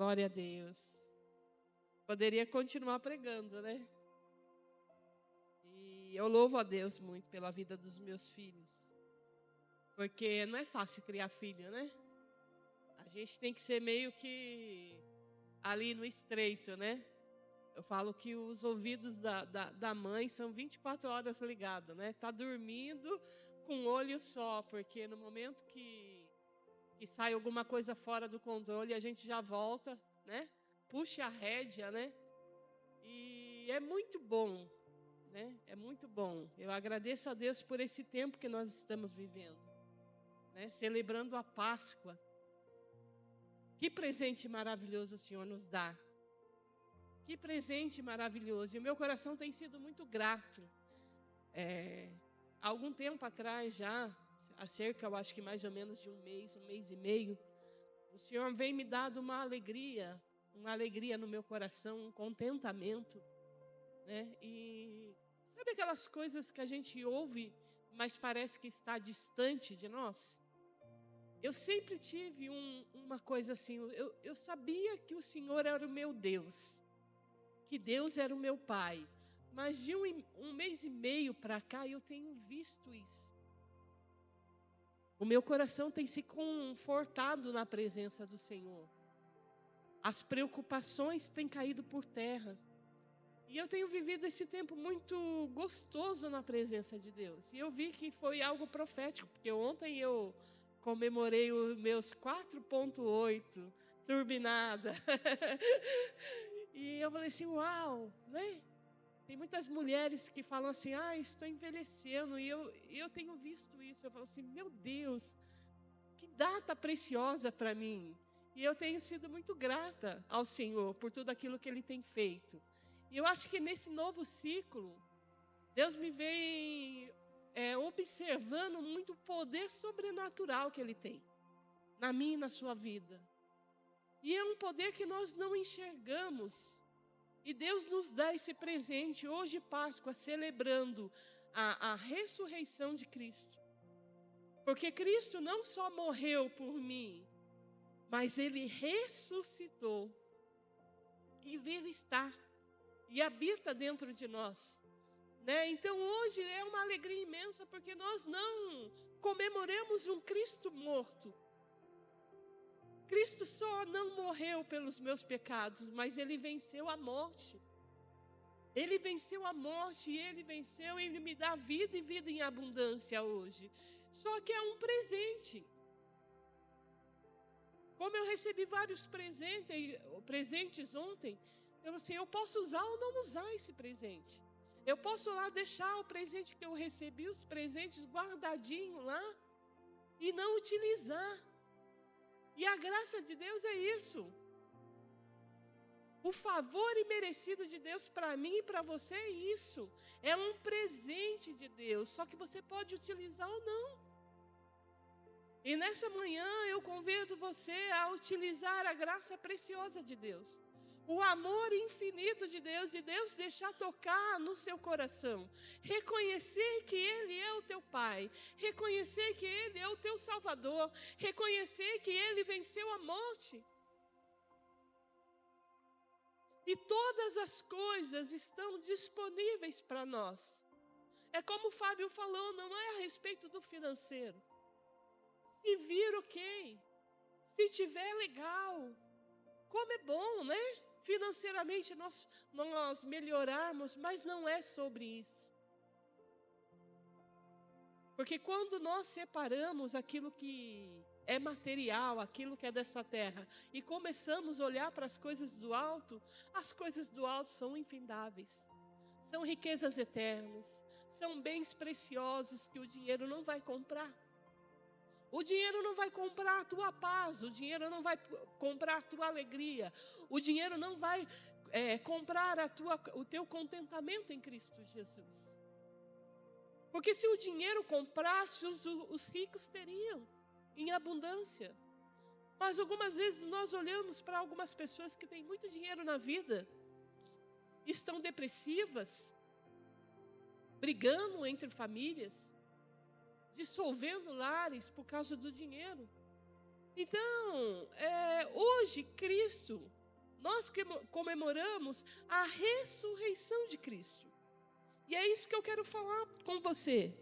Glória a Deus. Poderia continuar pregando, né? E eu louvo a Deus muito pela vida dos meus filhos. Porque não é fácil criar filho, né? A gente tem que ser meio que ali no estreito, né? Eu falo que os ouvidos da mãe são 24 horas ligados, né? Tá dormindo com um olho só, porque no momento que sai alguma coisa fora do controle, a gente já volta, né? Puxa a rédea, né? E é muito bom, né? É muito bom. Eu agradeço a Deus por esse tempo que nós estamos vivendo, né? Celebrando a Páscoa. Que presente maravilhoso o Senhor nos dá. Que presente maravilhoso. E o meu coração tem sido muito grato. Há algum tempo atrás já, há cerca, eu acho que mais ou menos de um mês e meio, o Senhor vem me dando uma alegria no meu coração, um contentamento, né? E sabe aquelas coisas que a gente ouve, mas parece que está distante de nós? Eu sempre tive uma coisa assim, eu sabia que o Senhor era o meu Deus, que Deus era o meu Pai, mas de um mês e meio para cá eu tenho visto isso. O meu coração tem se confortado na presença do Senhor. As preocupações têm caído por terra. E eu tenho vivido esse tempo muito gostoso na presença de Deus. E eu vi que foi algo profético, porque ontem eu comemorei os meus 4,8 turbinada. E eu falei assim, uau, né? Tem muitas mulheres que falam assim, estou envelhecendo, e eu tenho visto isso. Eu falo assim, meu Deus, que data preciosa para mim. E eu tenho sido muito grata ao Senhor por tudo aquilo que Ele tem feito. E eu acho que nesse novo ciclo, Deus me vem observando muito o poder sobrenatural que Ele tem na minha e na sua vida. E é um poder que nós não enxergamos. E Deus nos dá esse presente, hoje Páscoa, celebrando a ressurreição de Cristo. Porque Cristo não só morreu por mim, mas Ele ressuscitou. E vive está. E habita dentro de nós. Né? Então hoje é uma alegria imensa, porque nós não comemoramos um Cristo morto. Cristo só não morreu pelos meus pecados, mas Ele venceu a morte. Ele venceu a morte e Ele me dá vida e vida em abundância hoje. Só que é um presente. Como eu recebi vários presentes ontem, eu posso usar ou não usar esse presente. Eu posso lá deixar o presente que eu recebi, os presentes guardadinhos lá, e não utilizar. E a graça de Deus é isso. O favor imerecido de Deus para mim e para você é isso. É um presente de Deus, só que você pode utilizar ou não. E nessa manhã eu convido você a utilizar a graça preciosa de Deus. O amor infinito de Deus, e Deus deixar tocar no seu coração. Reconhecer que Ele é o teu Pai. Reconhecer que Ele é o teu Salvador. Reconhecer que Ele venceu a morte. E todas as coisas estão disponíveis para nós. É como o Fábio falou, não é a respeito do financeiro. Se vir, ok. Se tiver, legal. Como é bom, né? Financeiramente nós melhorarmos, mas não é sobre isso. Porque quando nós separamos aquilo que é material, aquilo que é dessa terra, e começamos a olhar para as coisas do alto, as coisas do alto são infindáveis. São riquezas eternas, são bens preciosos que o dinheiro não vai comprar. O dinheiro não vai comprar a tua paz, o dinheiro não vai comprar a tua alegria, o dinheiro não vai comprar o teu contentamento em Cristo Jesus. Porque se o dinheiro comprasse, os ricos teriam em abundância. Mas algumas vezes nós olhamos para algumas pessoas que têm muito dinheiro na vida, estão depressivas, brigando entre famílias, dissolvendo lares por causa do dinheiro. Então, hoje Cristo nós comemoramos a ressurreição de Cristo. E é isso que eu quero falar com você.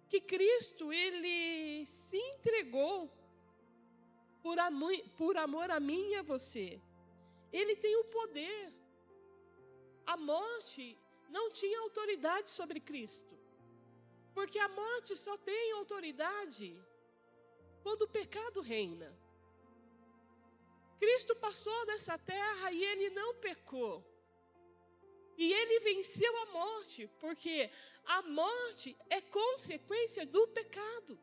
Que Cristo, Ele se entregou por amor a mim e a você. Ele tem o poder. A morte não tinha autoridade sobre Cristo. Porque a morte só tem autoridade quando o pecado reina. Cristo passou nessa terra e Ele não pecou. E Ele venceu a morte, porque a morte é consequência do pecado.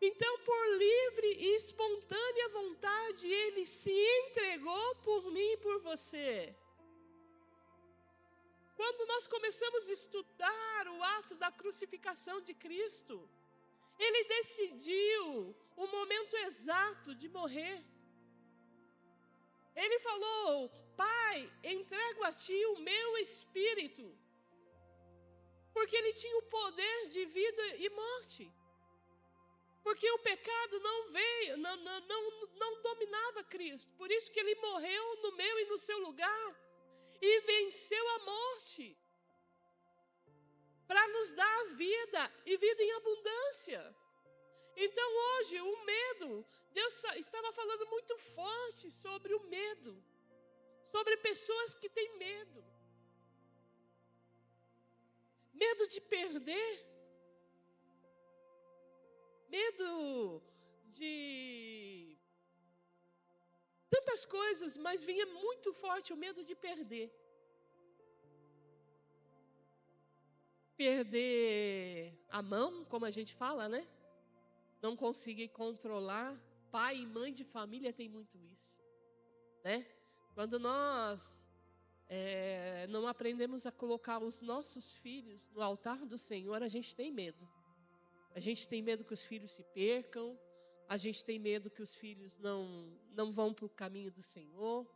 Então, por livre e espontânea vontade, Ele se entregou por mim e por você. Quando nós começamos a estudar o ato da crucificação de Cristo, Ele decidiu o momento exato de morrer. Ele falou: Pai, entrego a Ti o meu espírito. Porque Ele tinha o poder de vida e morte. Porque o pecado não dominava Cristo. Por isso que Ele morreu no meu e no seu lugar. E venceu a morte. Para nos dar vida e vida em abundância. Então hoje o medo, Deus estava falando muito forte sobre o medo. Sobre pessoas que têm medo. Medo de perder. Medo de tantas coisas, mas vinha muito forte o medo de perder. Perder a mão, como a gente fala, né? Não conseguir controlar. Pai e mãe de família tem muito isso, né? Quando nós não aprendemos a colocar os nossos filhos no altar do Senhor, a gente tem medo. A gente tem medo que os filhos se percam. A gente tem medo que os filhos não vão para o caminho do Senhor,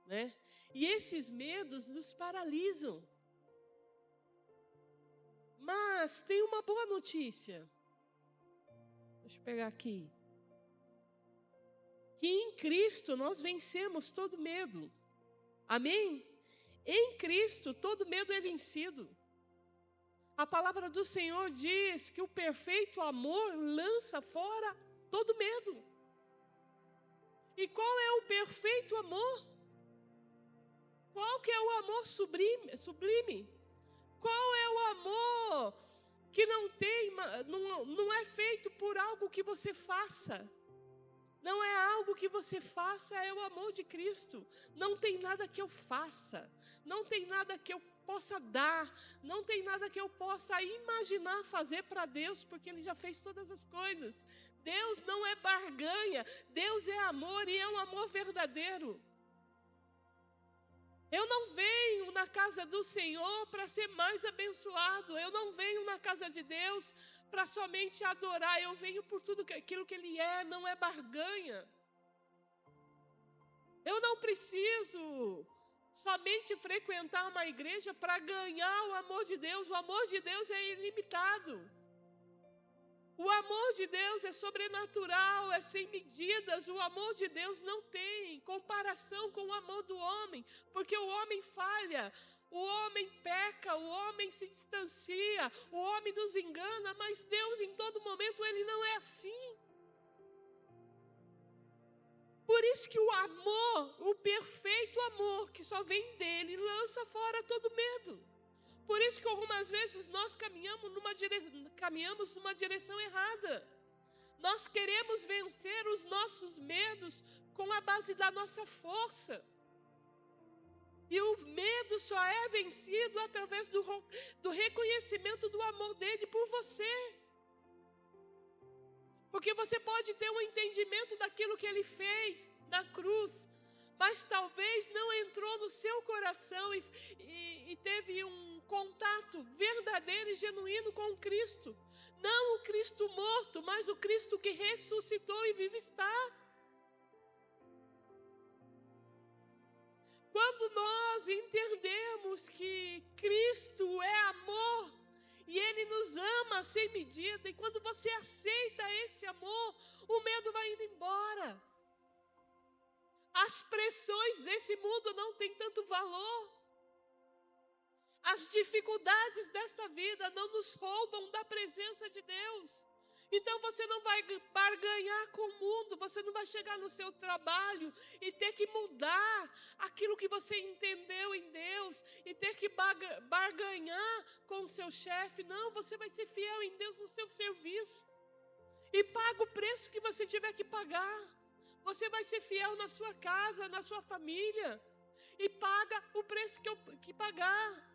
né? E esses medos nos paralisam. Mas tem uma boa notícia. Deixa eu pegar aqui. Que em Cristo nós vencemos todo medo. Amém? Em Cristo todo medo é vencido. A palavra do Senhor diz que o perfeito amor lança fora todo medo. E qual é o perfeito amor? Qual que é o amor sublime? Qual é o amor que não é feito por algo que você faça? Não é algo que você faça, é o amor de Cristo. Não tem nada que eu faça, não tem nada que eu possa dar, não tem nada que eu possa imaginar fazer para Deus, porque Ele já fez todas as coisas. Deus não é barganha, Deus é amor e é um amor verdadeiro. Eu não venho na casa do Senhor para ser mais abençoado. Eu não venho na casa de Deus para somente adorar. Eu venho por tudo aquilo que Ele é, não é barganha. Eu não preciso somente frequentar uma igreja para ganhar o amor de Deus. O amor de Deus é ilimitado. O amor de Deus é sobrenatural, é sem medidas. O amor de Deus não tem comparação com o amor do homem, porque o homem falha, o homem peca, o homem se distancia, o homem nos engana, mas Deus em todo momento Ele não é assim. Por isso que o amor, o perfeito amor que só vem dele, lança fora todo medo. Por isso que algumas vezes nós caminhamos numa direção errada. Nós queremos vencer os nossos medos com a base da nossa força. E o medo só é vencido através do reconhecimento do amor dele por você. Porque você pode ter um entendimento daquilo que ele fez na cruz, mas talvez não entrou no seu coração e teve um contato verdadeiro e genuíno com o Cristo. Não o Cristo morto, mas o Cristo que ressuscitou e vive está. Quando nós entendemos que Cristo é amor e Ele nos ama sem medida, e quando você aceita esse amor, o medo vai indo embora. As pressões desse mundo não têm tanto valor. As dificuldades desta vida não nos roubam da presença de Deus. Então você não vai barganhar com o mundo, você não vai chegar no seu trabalho e ter que mudar aquilo que você entendeu em Deus e ter que barganhar com o seu chefe. Não, você vai ser fiel em Deus no seu serviço e paga o preço que você tiver que pagar. Você vai ser fiel na sua casa, na sua família e paga o preço que pagar.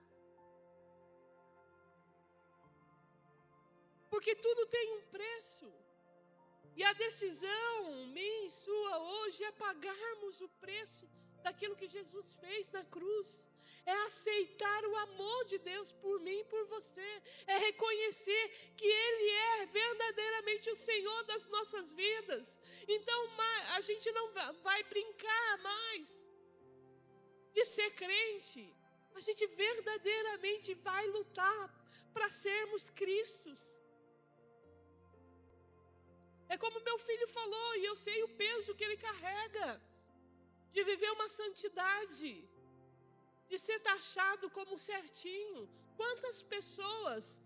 Porque tudo tem um preço. E a decisão minha e sua hoje é pagarmos o preço daquilo que Jesus fez na cruz. É aceitar o amor de Deus por mim e por você. É reconhecer que Ele é verdadeiramente o Senhor das nossas vidas. Então a gente não vai brincar mais de ser crente. A gente verdadeiramente vai lutar para sermos Cristos. É como meu filho falou, e eu sei o peso que ele carrega, de viver uma santidade, de ser taxado como certinho. Quantas pessoas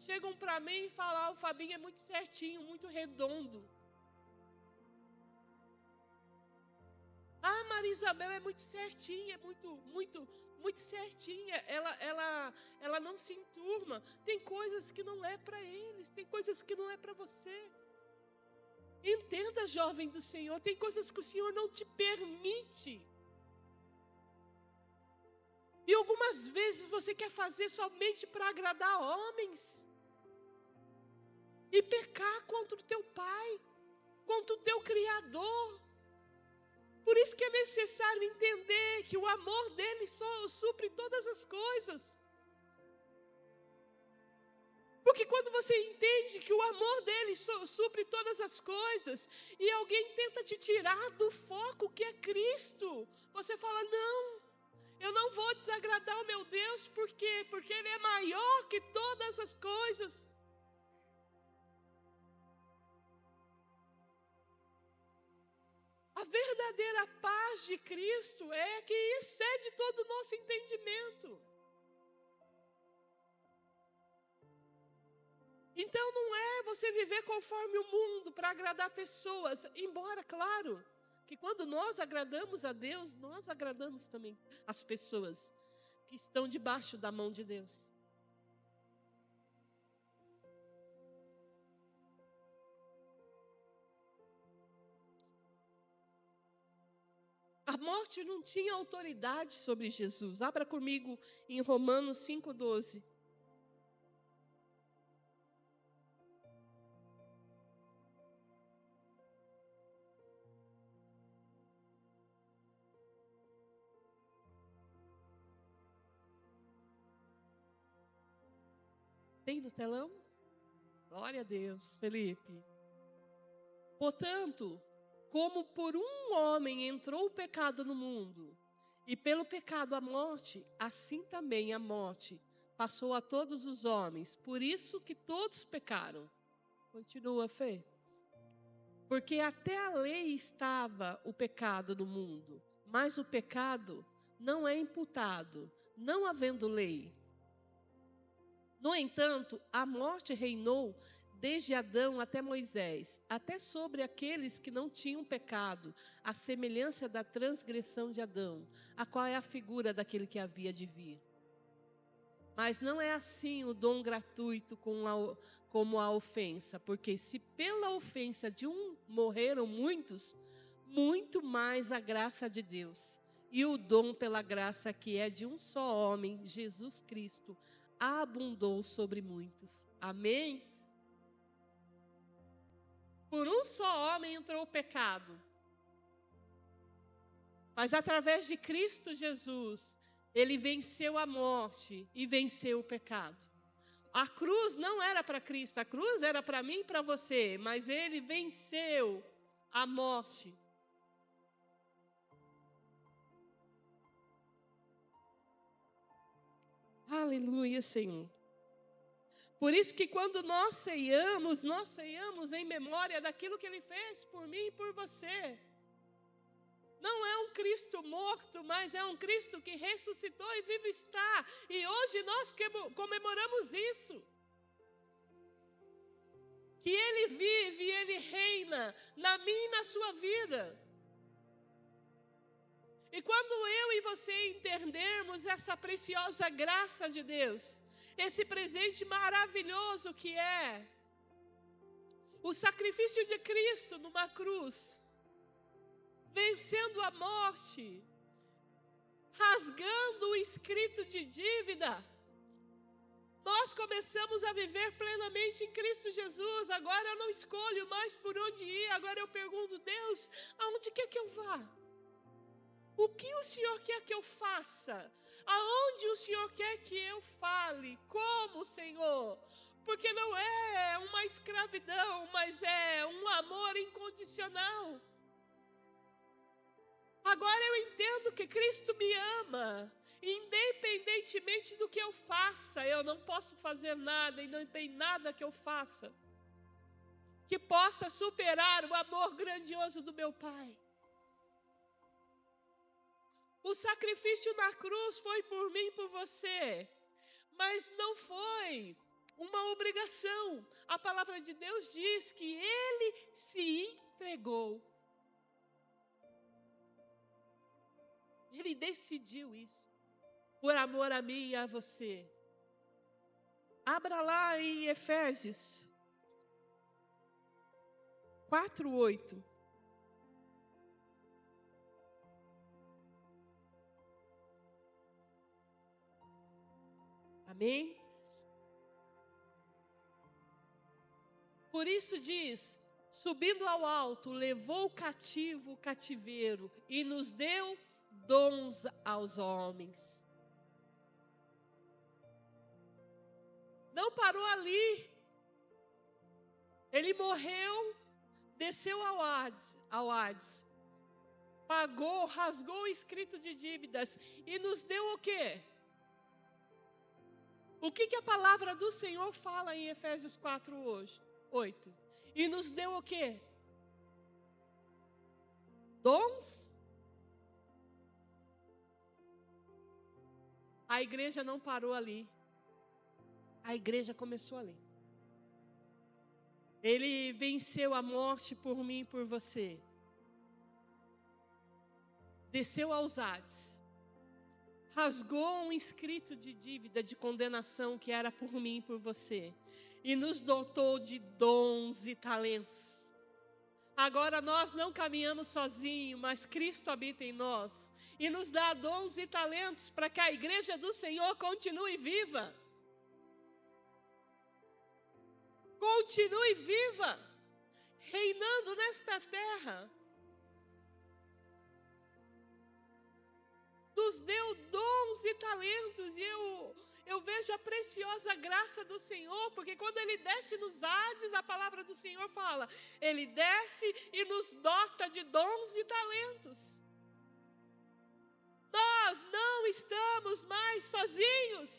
chegam para mim e falam, o Fabinho é muito certinho, muito redondo. Maria Isabel é muito certinha, é muito certinha, ela não se enturma. Tem coisas que não é para eles, tem coisas que não é para você. Entenda, jovem do Senhor, tem coisas que o Senhor não te permite. E algumas vezes você quer fazer somente para agradar homens. E pecar contra o teu Pai, contra o teu Criador. Por isso que é necessário entender que o amor dele supre todas as coisas. Porque quando você entende que o amor dele supre todas as coisas, e alguém tenta te tirar do foco que é Cristo, você fala, não, eu não vou desagradar o meu Deus, por quê? Porque Ele é maior que todas as coisas. A verdadeira paz de Cristo é que excede todo o nosso entendimento. Então não é você viver conforme o mundo para agradar pessoas, embora, claro, que quando nós agradamos a Deus, nós agradamos também as pessoas que estão debaixo da mão de Deus. A morte não tinha autoridade sobre Jesus. Abra comigo em Romanos 5,12. Tem no telão? Glória a Deus, Felipe. Portanto, como por um homem entrou o pecado no mundo, e pelo pecado a morte, assim também a morte passou a todos os homens. Por isso que todos pecaram. Continua, Fê. Porque até a lei estava o pecado no mundo, mas o pecado não é imputado, não havendo lei. No entanto, a morte reinou desde Adão até Moisés, até sobre aqueles que não tinham pecado, à semelhança da transgressão de Adão, a qual é a figura daquele que havia de vir. Mas não é assim o dom gratuito como a ofensa, porque se pela ofensa de um morreram muitos, muito mais a graça de Deus, e o dom pela graça que é de um só homem, Jesus Cristo, abundou sobre muitos. Amém? Por um só homem entrou o pecado. Mas através de Cristo Jesus, Ele venceu a morte e venceu o pecado. A cruz não era para Cristo, a cruz era para mim e para você, mas Ele venceu a morte. Aleluia, Senhor. Por isso que quando nós ceiamos em memória daquilo que Ele fez por mim e por você. Não é um Cristo morto, mas é um Cristo que ressuscitou e vivo está. E hoje nós comemoramos isso. Que Ele vive e Ele reina na minha e na sua vida. E quando eu e você entendermos essa preciosa graça de Deus, esse presente maravilhoso que é o sacrifício de Cristo numa cruz, vencendo a morte, rasgando o escrito de dívida, nós começamos a viver plenamente em Cristo Jesus. Agora eu não escolho mais por onde ir, agora eu pergunto: Deus, aonde quer que eu vá? O que o Senhor quer que eu faça? Aonde o Senhor quer que eu fale? Como, Senhor? Porque não é uma escravidão, mas é um amor incondicional. Agora eu entendo que Cristo me ama. Independentemente do que eu faça, eu não posso fazer nada e não tem nada que eu faça que possa superar o amor grandioso do meu Pai. O sacrifício na cruz foi por mim e por você, mas não foi uma obrigação. A palavra de Deus diz que Ele se entregou. Ele decidiu isso, por amor a mim e a você. Abra lá em Efésios 4:8. Amém? Por isso diz: subindo ao alto, levou cativo o cativeiro e nos deu dons aos homens. Não parou ali. Ele morreu, desceu ao Hades, pagou, rasgou o escrito de dívidas e nos deu o quê? O que a palavra do Senhor fala em Efésios 4:8? E nos deu o quê? Dons? A igreja não parou ali. A igreja começou ali. Ele venceu a morte por mim e por você. Desceu aos Hades. Rasgou um escrito de dívida, de condenação que era por mim e por você. E nos dotou de dons e talentos. Agora nós não caminhamos sozinhos, mas Cristo habita em nós. E nos dá dons e talentos para que a igreja do Senhor continue viva. Continue viva, reinando nesta terra. Nos deu dons e talentos, e eu vejo a preciosa graça do Senhor, porque quando Ele desce nos Hades, a palavra do Senhor fala, Ele desce e nos dota de dons e talentos. Nós não estamos mais sozinhos.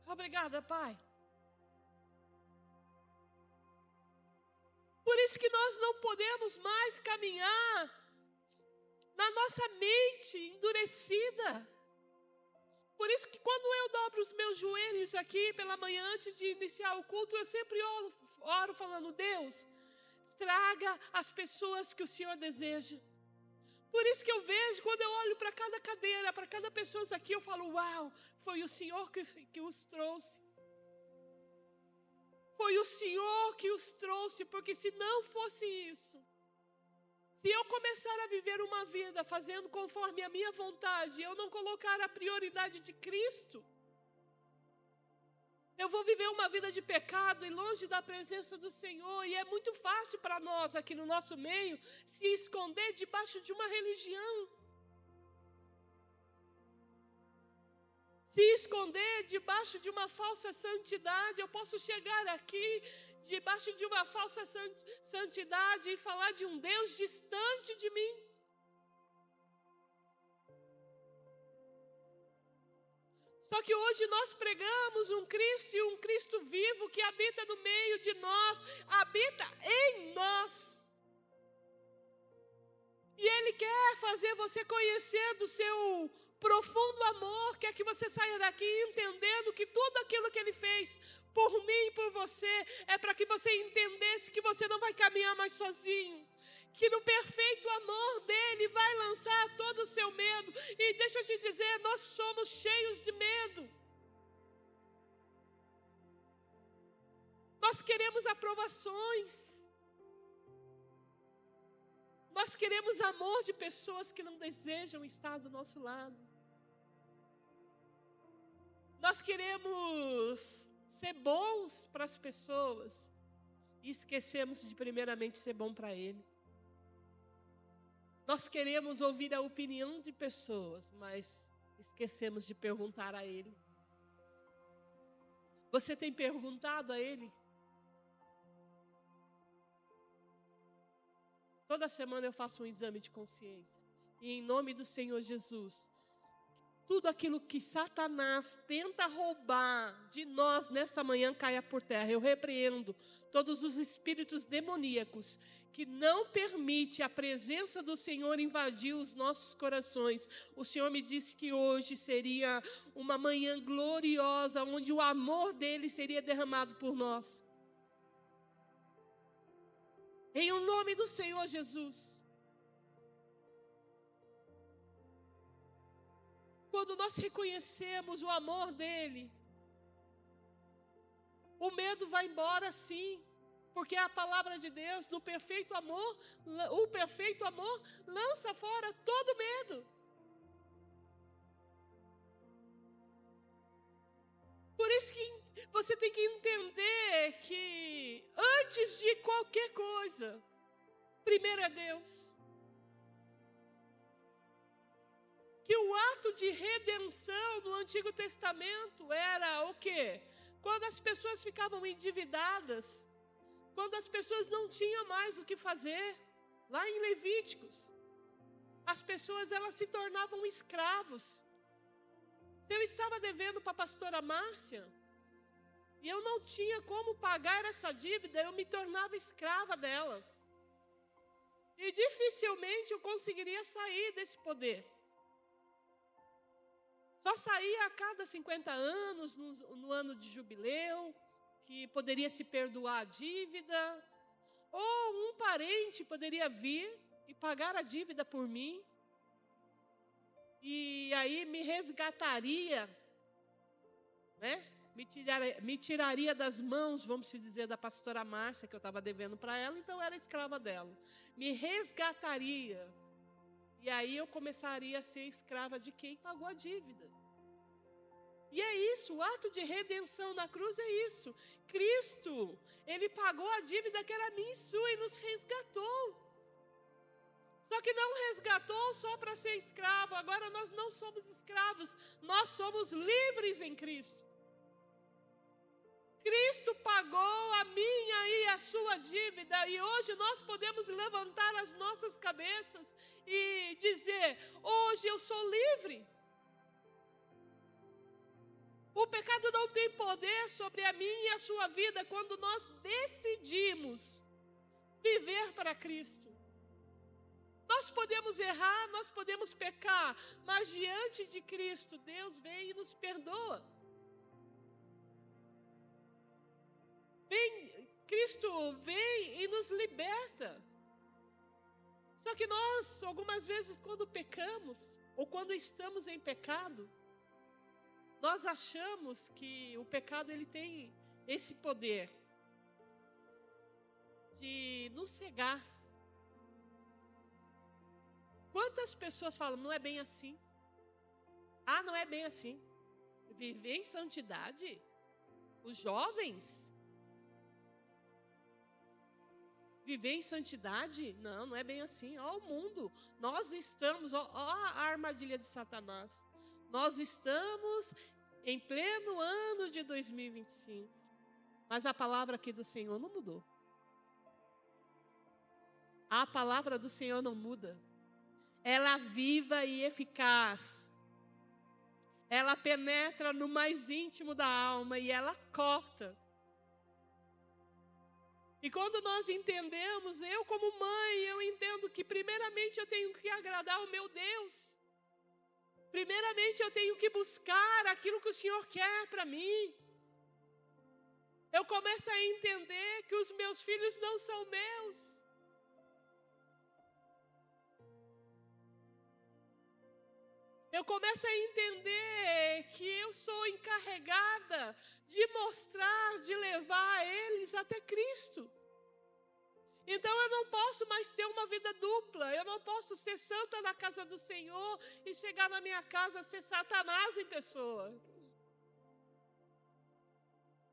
Obrigada, Pai. Por isso que nós não podemos mais caminhar na nossa mente endurecida. Por isso que quando eu dobro os meus joelhos aqui pela manhã antes de iniciar o culto, eu sempre oro falando: Deus, traga as pessoas que o Senhor deseja. Por isso que eu vejo, quando eu olho para cada cadeira, para cada pessoa aqui, eu falo: uau, foi o Senhor que os trouxe. Foi o Senhor que os trouxe, porque se não fosse isso, se eu começar a viver uma vida fazendo conforme a minha vontade, eu não colocar a prioridade de Cristo, eu vou viver uma vida de pecado e longe da presença do Senhor. E é muito fácil para nós aqui no nosso meio se esconder debaixo de uma religião. Se esconder debaixo de uma falsa santidade. Eu posso chegar aqui debaixo de uma falsa santidade e falar de um Deus distante de mim. Só que hoje nós pregamos um Cristo e um Cristo vivo que habita no meio de nós, habita em nós. Ele quer fazer você conhecer do seu profundo amor, quer que você saia daqui entendendo que tudo aquilo que Ele fez por mim e por você é para que você entendesse que você não vai caminhar mais sozinho, que no perfeito amor dEle vai lançar todo o seu medo. E deixa eu te dizer, nós somos cheios de medo. Nós queremos aprovações. Nós queremos amor de pessoas que não desejam estar do nosso lado. Nós queremos ser bons para as pessoas e esquecemos de primeiramente ser bom para Ele. Nós queremos ouvir a opinião de pessoas, mas esquecemos de perguntar a Ele. Você tem perguntado a Ele? Toda semana eu faço um exame de consciência. E em nome do Senhor Jesus, tudo aquilo que Satanás tenta roubar de nós nessa manhã caia por terra. Eu repreendo todos os espíritos demoníacos que não permite a presença do Senhor invadir os nossos corações. O Senhor me disse que hoje seria uma manhã gloriosa, onde o amor dele seria derramado por nós. Em o nome do Senhor Jesus. Quando nós reconhecemos o amor dele, o medo vai embora sim, porque a palavra de Deus, no perfeito amor, o perfeito amor lança fora todo medo. Por isso que você tem que entender que antes de qualquer coisa, primeiro é Deus. Que o ato de redenção no Antigo Testamento era o quê? Quando as pessoas ficavam endividadas, quando as pessoas não tinham mais o que fazer, lá em Levíticos, as pessoas elas se tornavam escravos. Se eu estava devendo para a pastora Márcia, e eu não tinha como pagar essa dívida, eu me tornava escrava dela. E dificilmente eu conseguiria sair desse poder. Só saía a cada 50 anos, no ano de jubileu, que poderia se perdoar a dívida, ou um parente poderia vir e pagar a dívida por mim, e aí me resgataria, né? Me tiraria das mãos, vamos dizer, da pastora Márcia, que eu estava devendo para ela, então eu era escrava dela. Me resgataria. E aí eu começaria a ser escrava de quem pagou a dívida. E é isso, o ato de redenção na cruz é isso. Cristo, Ele pagou a dívida que era minha e sua e nos resgatou. Só que não resgatou só para ser escravo. Agora nós não somos escravos, nós somos livres em Cristo. Cristo pagou a minha e a sua dívida, e hoje nós podemos levantar as nossas cabeças e dizer: hoje eu sou livre. O pecado não tem poder sobre a minha e a sua vida quando nós decidimos viver para Cristo. Nós podemos errar, nós podemos pecar, mas diante de Cristo, Deus vem e nos perdoa. Cristo vem e nos liberta. Só que nós, algumas vezes, quando pecamos, ou quando estamos em pecado, nós achamos que o pecado ele tem esse poder de nos cegar. Quantas pessoas falam, não é bem assim? Ah, não é bem assim. Viver em santidade? Os jovens? Viver em santidade? Não, não é bem assim. Ó o mundo. Nós estamos, ó a armadilha de Satanás. Nós estamos em pleno ano de 2025. Mas a palavra aqui do Senhor não mudou. A palavra do Senhor não muda. Ela é viva e eficaz. Ela penetra no mais íntimo da alma e ela corta. E quando nós entendemos, eu como mãe, eu entendo que primeiramente eu tenho que agradar o meu Deus. Primeiramente eu tenho que buscar aquilo que o Senhor quer para mim. Eu começo a entender que os meus filhos não são meus. Eu começo a entender que eu sou encarregada de mostrar, de levar eles até Cristo. Então eu não posso mais ter uma vida dupla. Eu não posso ser santa na casa do Senhor e chegar na minha casa ser Satanás em pessoa.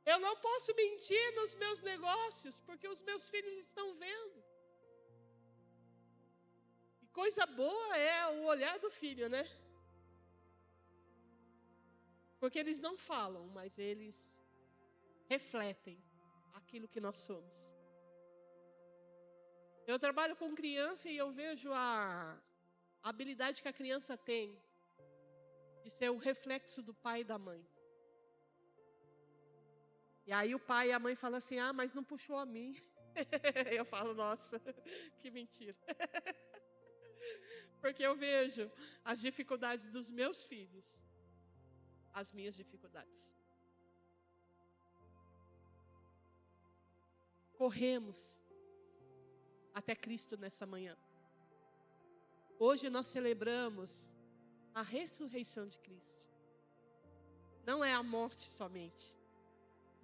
Eu não posso mentir nos meus negócios, porque os meus filhos estão vendo. E coisa boa é o olhar do filho, né? Porque eles não falam, mas eles refletem aquilo que nós somos. Eu trabalho com criança e eu vejo a habilidade que a criança tem de ser o reflexo do pai e da mãe. E aí o pai e a mãe falam assim, mas não puxou a mim. Eu falo, nossa, que mentira. Porque eu vejo as dificuldades dos meus filhos, as minhas dificuldades. Corremos até Cristo nessa manhã. Hoje nós celebramos a ressurreição de Cristo. Não é a morte somente.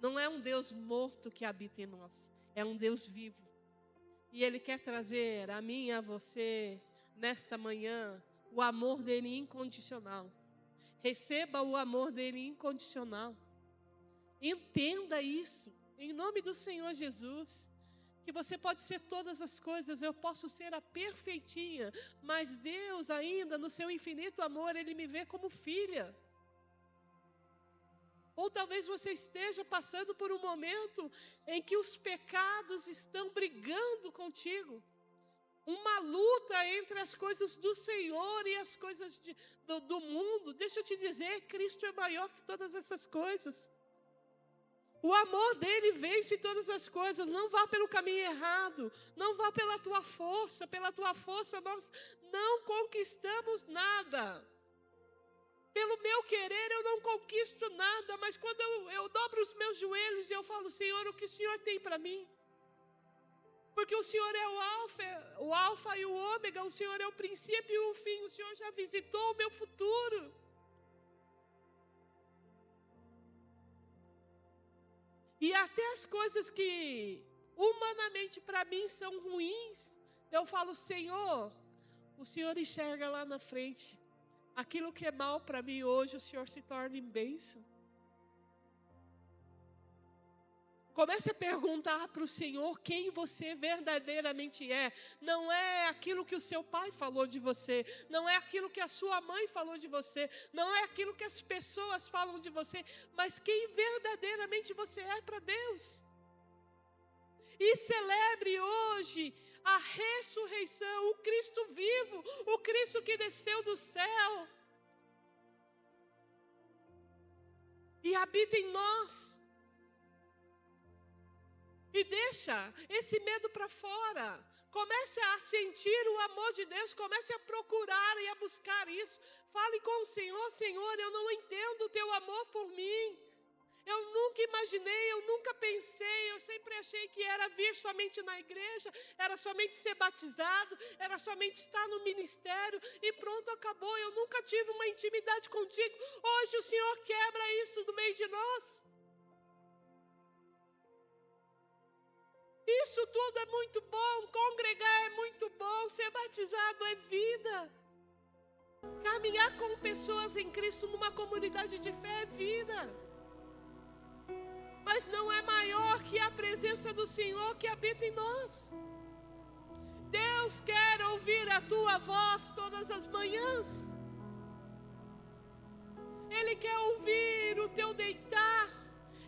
Não é um Deus morto que habita em nós. É um Deus vivo. E Ele quer trazer a mim e a você, nesta manhã, o amor dEle incondicional. Receba o amor dEle incondicional. Entenda isso. Em nome do Senhor Jesus. Que você pode ser todas as coisas. Eu posso ser a perfeitinha. Mas Deus ainda, no seu infinito amor, Ele me vê como filha. Ou talvez você esteja passando por um momento em que os pecados estão brigando contigo. Uma luta entre as coisas do Senhor e as coisas do mundo. Deixa eu te dizer, Cristo é maior que todas essas coisas. O amor dele vence todas as coisas. Não vá pelo caminho errado. Não vá pela tua força. Pela tua força nós não conquistamos nada. Pelo meu querer eu não conquisto nada, mas quando eu dobro os meus joelhos e eu falo, Senhor, o que o Senhor tem para mim? Porque o Senhor é o alfa e o ômega, o Senhor é o princípio e o fim, o Senhor já visitou o meu futuro. E até as coisas que humanamente para mim são ruins, eu falo, Senhor, o Senhor enxerga lá na frente. Aquilo que é mal para mim hoje, o Senhor se torna em bênção. Comece a perguntar para o Senhor quem você verdadeiramente é. Não é aquilo que o seu pai falou de você. Não é aquilo que a sua mãe falou de você. Não é aquilo que as pessoas falam de você. Mas quem verdadeiramente você é para Deus. E celebre hoje a ressurreição, o Cristo vivo, o Cristo que desceu do céu e habita em nós. E deixa esse medo para fora. Comece a sentir o amor de Deus, comece a procurar e a buscar isso. Fale com o Senhor, Senhor, eu não entendo o teu amor por mim. Eu nunca imaginei, eu nunca pensei, eu sempre achei que era vir somente na igreja, era somente ser batizado, era somente estar no ministério e pronto, acabou. Eu nunca tive uma intimidade contigo. Hoje o Senhor quebra isso do meio de nós. Isso tudo é muito bom, congregar é muito bom, ser batizado é vida. Caminhar com pessoas em Cristo numa comunidade de fé é vida. Mas não é maior que a presença do Senhor que habita em nós. Deus quer ouvir a tua voz todas as manhãs. Ele quer ouvir o teu deitar.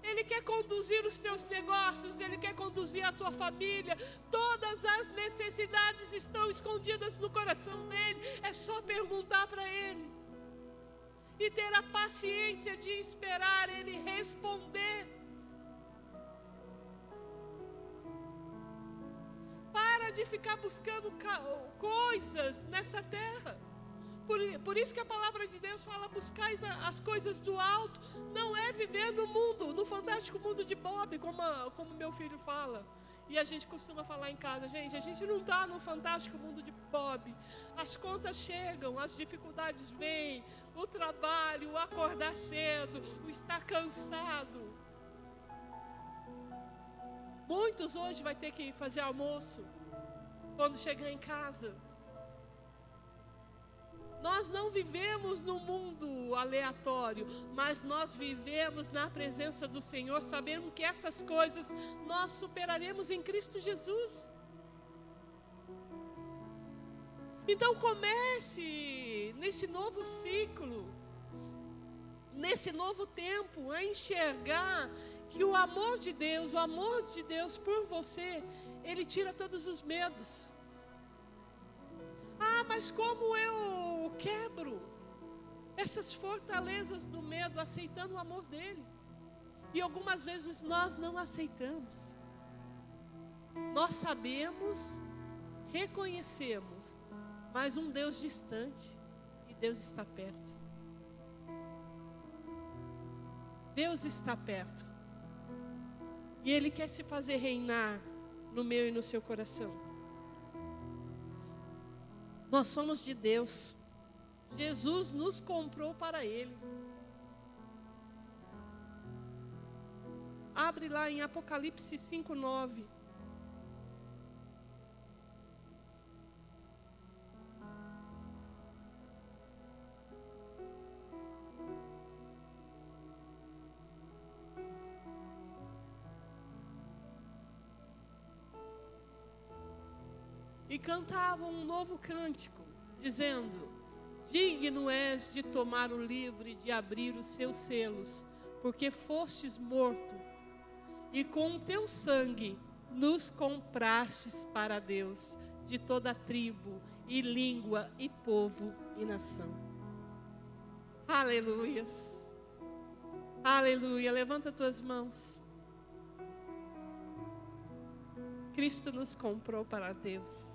Ele quer conduzir os teus negócios. Ele quer conduzir a tua família. Todas as necessidades estão escondidas no coração dele. É só perguntar para ele. E ter a paciência de esperar ele responder. Para de ficar buscando coisas nessa terra. Por isso que a palavra de Deus fala: buscais as coisas do alto. Não é viver no mundo, no fantástico mundo de Bob, como meu filho fala. E a gente costuma falar em casa: gente, a gente não está no fantástico mundo de Bob. As contas chegam, as dificuldades vêm, o trabalho, o acordar cedo, o estar cansado. Muitos hoje vai ter que fazer almoço quando chegar em casa. Nós não vivemos no mundo aleatório, mas nós vivemos na presença do Senhor, sabendo que essas coisas nós superaremos em Cristo Jesus. Então comece nesse novo ciclo, nesse novo tempo, a enxergar que o amor de Deus por você, Ele tira todos os medos. Ah, mas como eu quebro essas fortalezas do medo aceitando o amor dele? E algumas vezes nós não aceitamos. Nós sabemos, reconhecemos, mas um Deus distante, e Deus está perto. Deus está perto. E Ele quer se fazer reinar no meu e no seu coração. Nós somos de Deus. Jesus nos comprou para Ele. Abre lá em Apocalipse 5:9. E cantavam um novo cântico, dizendo: digno és de tomar o livro e de abrir os seus selos, porque fostes morto, e com o teu sangue nos comprastes para Deus, de toda tribo, e língua, e povo, e nação. Aleluias. Aleluia. Levanta tuas mãos. Cristo nos comprou para Deus.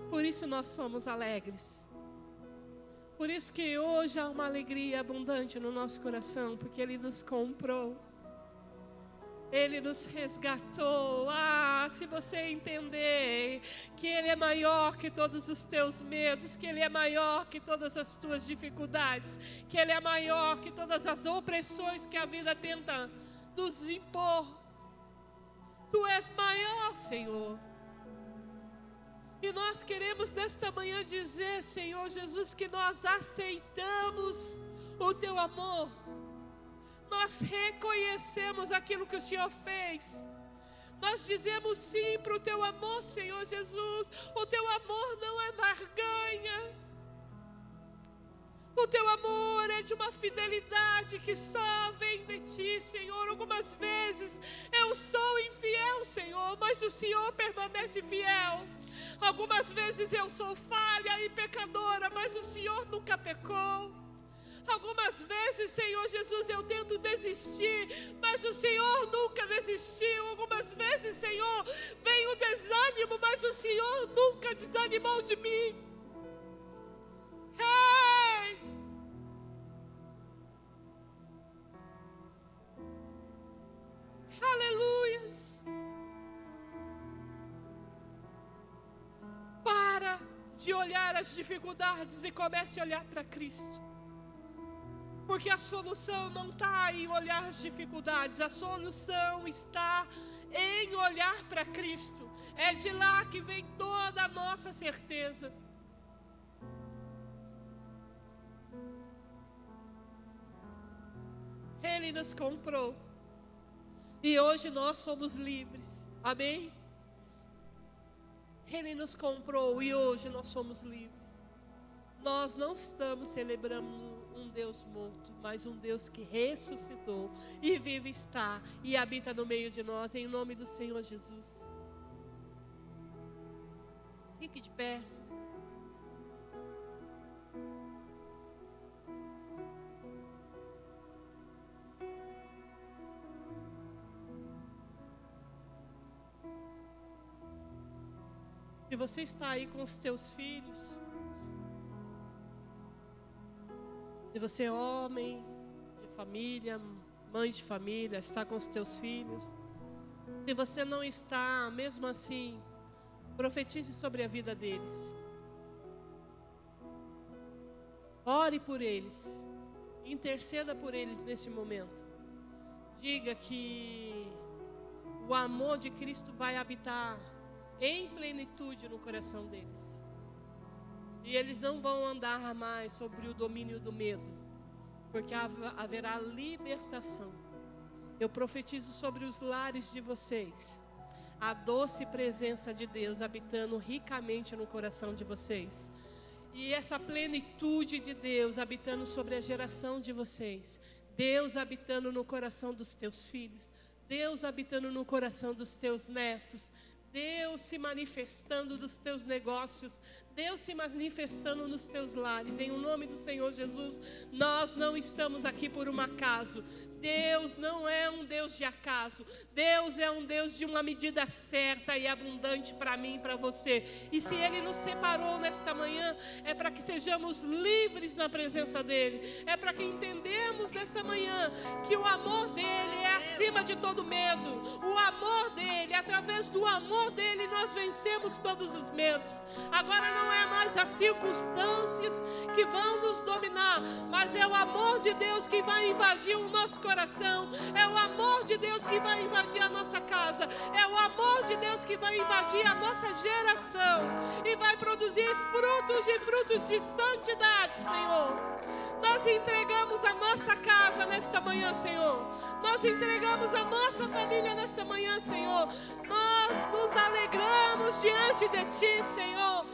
Por isso nós somos alegres. Por isso que hoje há uma alegria abundante no nosso coração, porque Ele nos comprou. Ele nos resgatou. Ah, se você entender que Ele é maior que todos os teus medos, que Ele é maior que todas as tuas dificuldades, que Ele é maior que todas as opressões que a vida tenta nos impor. Tu és maior, Senhor. E nós queremos nesta manhã dizer, Senhor Jesus, que nós aceitamos o Teu amor. Nós reconhecemos aquilo que o Senhor fez. Nós dizemos sim para o Teu amor, Senhor Jesus. O Teu amor não é barganha. O Teu amor é de uma fidelidade que só vem de Ti, Senhor. Algumas vezes eu sou infiel, Senhor, mas o Senhor permanece fiel. Algumas vezes eu sou falha e pecadora, mas o Senhor nunca pecou. Algumas vezes, Senhor Jesus, eu tento desistir, mas o Senhor nunca desistiu. Algumas vezes, Senhor, vem o desânimo, mas o Senhor nunca desanimou de mim. Hey! Aleluias! Para de olhar as dificuldades e comece a olhar para Cristo. Porque a solução não está em olhar as dificuldades, a solução está em olhar para Cristo. É de lá que vem toda a nossa certeza. Ele nos comprou. E hoje nós somos livres. Amém? Ele nos comprou e hoje nós somos livres. Nós não estamos celebrando um Deus morto, mas um Deus que ressuscitou e vive está e habita no meio de nós, em nome do Senhor Jesus. Fique de pé. você está aí com os teus filhos, se você é homem de família, mãe de família, está com os teus filhos, se você não está, mesmo assim, profetize sobre a vida deles. Ore por eles, interceda por eles nesse momento. Diga que o amor de Cristo vai habitar em plenitude no coração deles. E eles não vão andar mais sobre o domínio do medo, porque haverá libertação. Eu profetizo sobre os lares de vocês, a doce presença de Deus habitando ricamente no coração de vocês. E essa plenitude de Deus habitando sobre a geração de vocês. Deus habitando no coração dos teus filhos. Deus habitando no coração dos teus netos. Deus se manifestando nos teus negócios. Deus se manifestando nos teus lares. Em nome do Senhor Jesus, nós não estamos aqui por um acaso. Deus não é um Deus de acaso. Deus é um Deus de uma medida certa e abundante para mim e para você. E se Ele nos separou nesta manhã, é para que sejamos livres na presença dEle. É para que entendamos nesta manhã que o amor dEle é acima de todo medo. O amor dEle, através do amor dEle, nós vencemos todos os medos. Agora não é mais as circunstâncias que vão nos dominar, mas é o amor de Deus que vai invadir o nosso coração. É o amor de Deus que vai invadir a nossa casa. É o amor de Deus que vai invadir a nossa geração e vai produzir frutos e frutos de santidade, Senhor. Nós entregamos a nossa casa nesta manhã, Senhor. Nós entregamos a nossa família nesta manhã, Senhor. Nós nos alegramos diante de Ti, Senhor,